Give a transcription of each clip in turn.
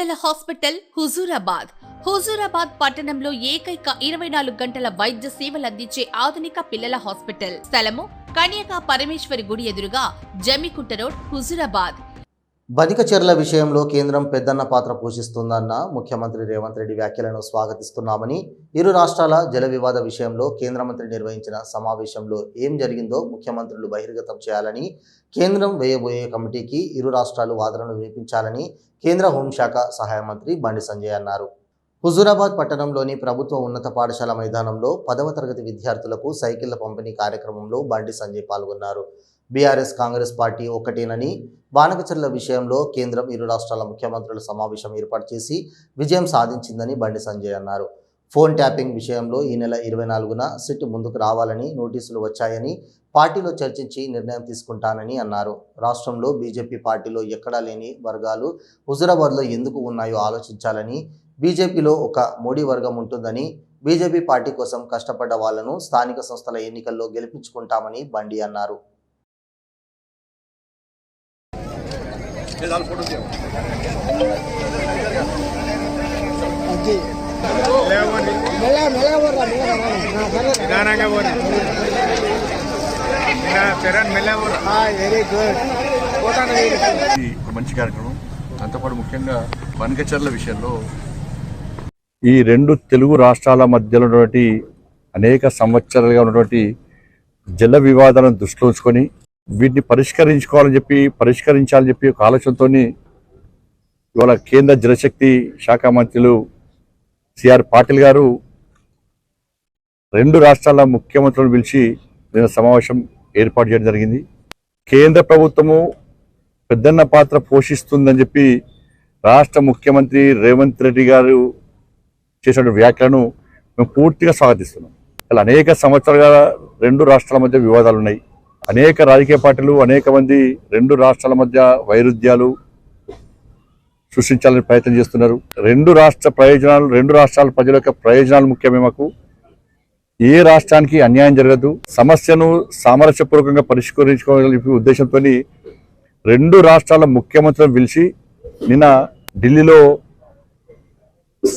పిల్లల హాస్పిటల్ హుజూరాబాద్ పట్టణంలో ఏకైక 24 గంటల వైద్య సేవలు అందించే ఆధునిక పిల్లల హాస్పిటల్. స్థలము కన్యకా పరమేశ్వరి గుడి ఎదురుగా, జమ్మికుంట రోడ్, హుజూరాబాద్. బనికచెర్ల విషయంలో కేంద్రం పెద్దన్న పాత్ర పోషిస్తుందన్న ముఖ్యమంత్రి రేవంత్ రెడ్డి వ్యాఖ్యలను స్వాగతిస్తున్నామని, ఇరు రాష్ట్రాల జల వివాద విషయంలో కేంద్ర మంత్రి నిర్వహించిన సమావేశంలో ఏం జరిగిందో ముఖ్యమంత్రులు బహిర్గతం చేయాలని, కేంద్రం వేయబోయే కమిటీకి ఇరు రాష్ట్రాలు వాదనలు వినిపించాలని కేంద్ర హోంశాఖ సహాయ మంత్రి బండి సంజయ్ అన్నారు. హుజూరాబాద్ పట్టణంలోని ప్రభుత్వ ఉన్నత పాఠశాల మైదానంలో 10వ తరగతి విద్యార్థులకు సైకిళ్ల పంపిణీ కార్యక్రమంలో బండి సంజయ్ పాల్గొన్నారు. బీఆర్ఎస్ కాంగ్రెస్ పార్టీ ఒకటేనని, బనికచెర్ల విషయంలో కేంద్రం ఇరు రాష్ట్రాల ముఖ్యమంత్రుల సమావేశం ఏర్పాటు చేసి విజయం సాధించిందని బండి సంజయ్ అన్నారు. ఫోన్ ట్యాపింగ్ విషయంలో ఈ నెల 24న సిట్ ముందుకు రావాలని నోటీసులు వచ్చాయని, పార్టీలో చర్చించి నిర్ణయం తీసుకుంటానని అన్నారు. రాష్ట్రంలో బీజేపీ పార్టీలో ఎక్కడా లేని వర్గాలు హుజూరాబాద్లో ఎందుకు ఉన్నాయో ఆలోచించాలని, బీజేపీలో ఒక మోడీ వర్గం ఉంటుందని, బీజేపీ పార్టీ కోసం కష్టపడ్డ వాళ్లను స్థానిక సంస్థల ఎన్నికల్లో గెలిపించుకుంటామని బండి అన్నారు. మంచి కార్యక్రమం. దాంతోపాటు ముఖ్యంగా బనికచెర్ల విషయంలో ఈ రెండు తెలుగు రాష్ట్రాల మధ్యలో ఉన్నటువంటి అనేక సంవత్సరాలుగా ఉన్నటువంటి జల వివాదాలను దృష్టిలో ఉంచుకొని వీటిని పరిష్కరించాలని చెప్పి ఒక ఆలోచనతో ఇవాళ కేంద్ర జలశక్తి శాఖ మంత్రులు సిఆర్ పాటిల్ గారు రెండు రాష్ట్రాల ముఖ్యమంత్రులను పిలిచి నిన్న సమావేశం ఏర్పాటు చేయడం జరిగింది. కేంద్ర ప్రభుత్వము పెద్దన్న పాత్ర పోషిస్తుందని చెప్పి రాష్ట్ర ముఖ్యమంత్రి రేవంత్ రెడ్డి గారు చేసిన వ్యాఖ్యలను మేము పూర్తిగా స్వాగతిస్తున్నాం. ఇలా అనేక సంవత్సరాలుగా రెండు రాష్ట్రాల మధ్య వివాదాలు ఉన్నాయి. అనేక రాజకీయ పార్టీలు అనేక మంది రెండు రాష్ట్రాల మధ్య వైరుధ్యాలు సృష్టించాలని ప్రయత్నం చేస్తున్నారు. రెండు రాష్ట్రాల ప్రజల యొక్క ప్రయోజనాలు ముఖ్యమే. మాకు ఏ రాష్ట్రానికి అన్యాయం జరగదు, సమస్యను సామరస్యపూర్వకంగా పరిష్కరించుకోవాలనే ఉద్దేశంతో రెండు రాష్ట్రాల ముఖ్యమంత్రులను పిలిచి నిన్న ఢిల్లీలో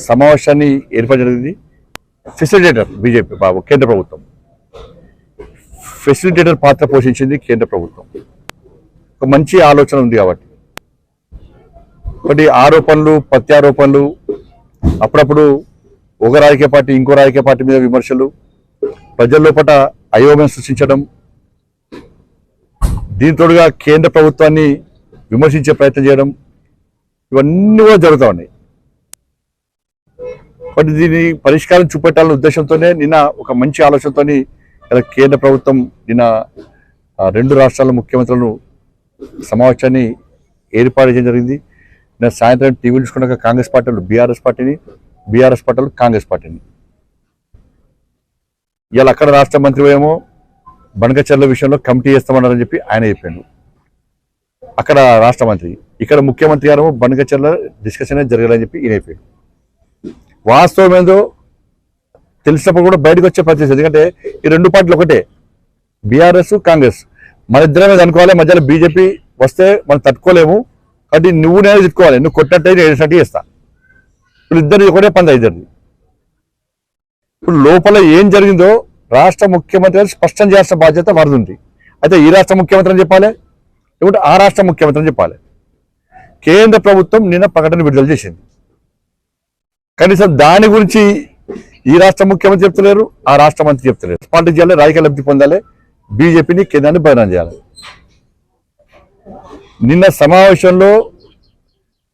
సమావేశాన్ని ఏర్పాటు జరిగింది. ఫెసిలిటేటర్ బీజేపీ కేంద్ర ప్రభుత్వం ఫెసిలిటేటర్ పాత్ర పోషించింది కేంద్ర ప్రభుత్వం. ఒక మంచి ఆలోచన ఉంది కాబట్టి ఒకటి ఆరోపణలు ప్రత్యారోపణలు, అప్పుడప్పుడు ఒక రాజకీయ పార్టీ ఇంకో రాజకీయ పార్టీ మీద విమర్శలు, ప్రజల లోపల అయోమయం సృష్టించడం, దీంతోడుగా కేంద్ర ప్రభుత్వాన్ని విమర్శించే ప్రయత్నం చేయడం, ఇవన్నీ కూడా జరుగుతూ ఉన్నాయి. బట్ దీని పరిష్కారం చూపెట్టాలనే ఉద్దేశంతోనే నిన్న ఒక మంచి ఆలోచనతో కేంద్ర ప్రభుత్వం నిన్న రెండు రాష్ట్రాల ముఖ్యమంత్రులను సమావేశాన్ని ఏర్పాటు చేయడం జరిగింది. నిన్న సాయంత్రం టీవీ చూసుకున్నాక కాంగ్రెస్ పార్టీలు బీఆర్ఎస్ పార్టీలు కాంగ్రెస్ పార్టీని ఇవాళ అక్కడ రాష్ట్ర మంత్రి ఏమో బనికచెర్ల విషయంలో కమిటీ చేస్తామన్నారని చెప్పి ఆయన చెప్పాడు. అక్కడ రాష్ట్ర మంత్రి, ఇక్కడ ముఖ్యమంత్రి గారు బనికచెర్ల డిస్కషన్ జరగాలని చెప్పి ఈయన చెప్పాడు. వాస్తవం ఏందో తెలిసినప్పుడు కూడా బయటకు వచ్చే ప్రయత్నం. ఎందుకంటే ఈ రెండు పార్టీలు ఒకటే, బీఆర్ఎస్ కాంగ్రెస్. మన ఇద్దరం మీద అనుకోవాలి, మధ్యలో బీజేపీ వస్తే మనం తట్టుకోలేము. కాబట్టి నువ్వు నేను తిట్టుకోవాలి, నువ్వు కొట్టినట్టు వేసినట్టు చేస్తా. ఇప్పుడు ఇద్దరు ఒకటే పంద ఇద్దరిది. ఇప్పుడు లోపల ఏం జరిగిందో రాష్ట్ర ముఖ్యమంత్రి గారు స్పష్టం చేయాల్సిన బాధ్యత వారిది ఉంది. అయితే ఈ రాష్ట్ర ముఖ్యమంత్రి అని చెప్పాలి, లేకుంటే ఆ రాష్ట్ర ముఖ్యమంత్రి అని చెప్పాలి. కేంద్ర ప్రభుత్వం నిన్న ప్రకటన విడుదల చేసింది. కనీసం దాని గురించి ఈ రాష్ట్ర ముఖ్యమంత్రి చెప్తలేరు, ఆ రాష్ట్ర మంత్రి చెప్తలేరు. పార్టీ చేయాలి, రాజకీయ లబ్ధి పొందాలి, బీజేపీని కేంద్రాన్ని బదనాం చేయాలి. నిన్న సమావేశంలో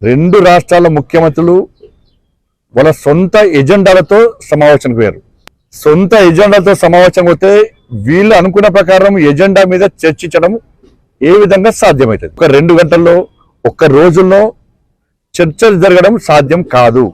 రెండు రాష్ట్రాల ముఖ్యమంత్రులు వాళ్ళ సొంత ఎజెండాలతో సమావేశానికి పోయారు. సొంత ఎజెండాలతో సమావేశం పోతే వీళ్ళు అనుకున్న ప్రకారం ఎజెండా మీద చర్చించడం ఏ విధంగా సాధ్యమవుతుంది? ఒక 2 గంటల్లో, ఒక్క రోజుల్లో చర్చలు జరగడం సాధ్యం కాదు.